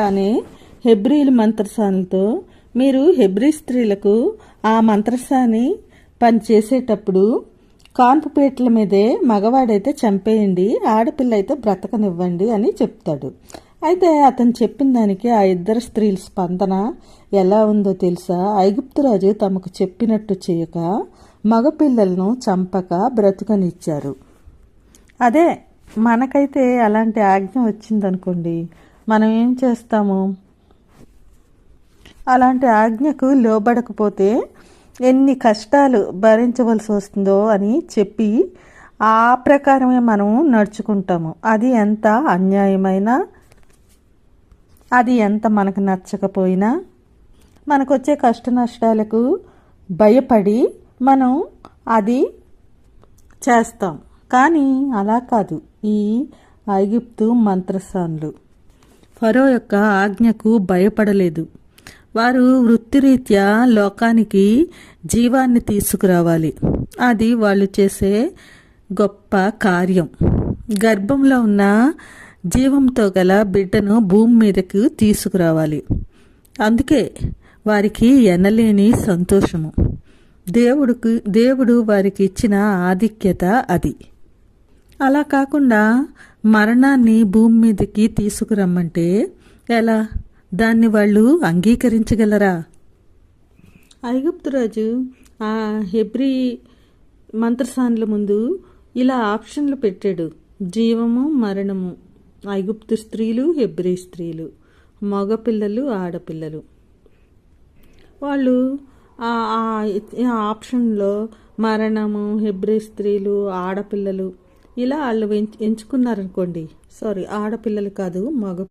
అనే హెబ్రీల మంత్రసానులతో మీరు హెబ్రీ స్త్రీలకు ఆ మంత్రసాని పని చేసేటప్పుడు కాన్పుపేటల మీదే మగవాడైతే చంపేయండి, ఆడపిల్ల అయితే బ్రతకనివ్వండి అని చెప్తాడు. అయితే అతను చెప్పిన దానికి ఆ ఇద్దరు స్త్రీల స్పందన ఎలా ఉందో తెలుసా? ఐగుప్తురాజు తమకు చెప్పినట్టు చేయక మగపిల్లలను చంపక బ్రతుకనిచ్చారు. అదే మనకైతే అలాంటి ఆజ్ఞ వచ్చిందనుకోండి, మనం ఏం చేస్తాము? అలాంటి ఆజ్ఞకు లోబడకపోతే ఎన్ని కష్టాలు భరించవలసి వస్తుందో అని చెప్పి ఆ ప్రకారమే మనం నడుచుకుంటాము. అది ఎంత అన్యాయమైనా, అది ఎంత మనకు నచ్చకపోయినా, మనకు వచ్చే కష్ట నష్టాలకు భయపడి మనం అది చేస్తాం. కానీ అలా కాదు ఈ ఐగుప్తు మంత్రసానులు. ఫరో యొక్క ఆజ్ఞకు భయపడలేదు. వారు వృత్తిరీత్యా లోకానికి జీవాన్ని తీసుకురావాలి. అది వాళ్ళు చేసే గొప్ప కార్యం. గర్భంలో ఉన్న జీవంతో గల బిడ్డను భూమి మీదకు తీసుకురావాలి. అందుకే వారికి ఎనలేని సంతోషము. దేవుడు వారికి ఇచ్చిన ఆధిక్యత అది. అలా కాకుండా మరణాన్ని భూమి మీదకి తీసుకురమ్మంటే ఎలా? దాన్ని వాళ్ళు అంగీకరించగలరా? ఐగుప్తురాజు ఆ హెబ్రీ మంత్రసానుల ముందు ఇలా ఆప్షన్లు పెట్టాడు: జీవము, మరణము. ఐగుప్తు స్త్రీలు, హెబ్రీ స్త్రీలు, మగపిల్లలు, ఆడపిల్లలు. వాళ్ళు ఆ ఆప్షన్లో మరణము, హెబ్రీ స్త్రీలు, ఆడపిల్లలు ఇలా వాళ్ళు ఎంచుకున్నారనుకోండి. ఆడపిల్లలు కాదు, మగ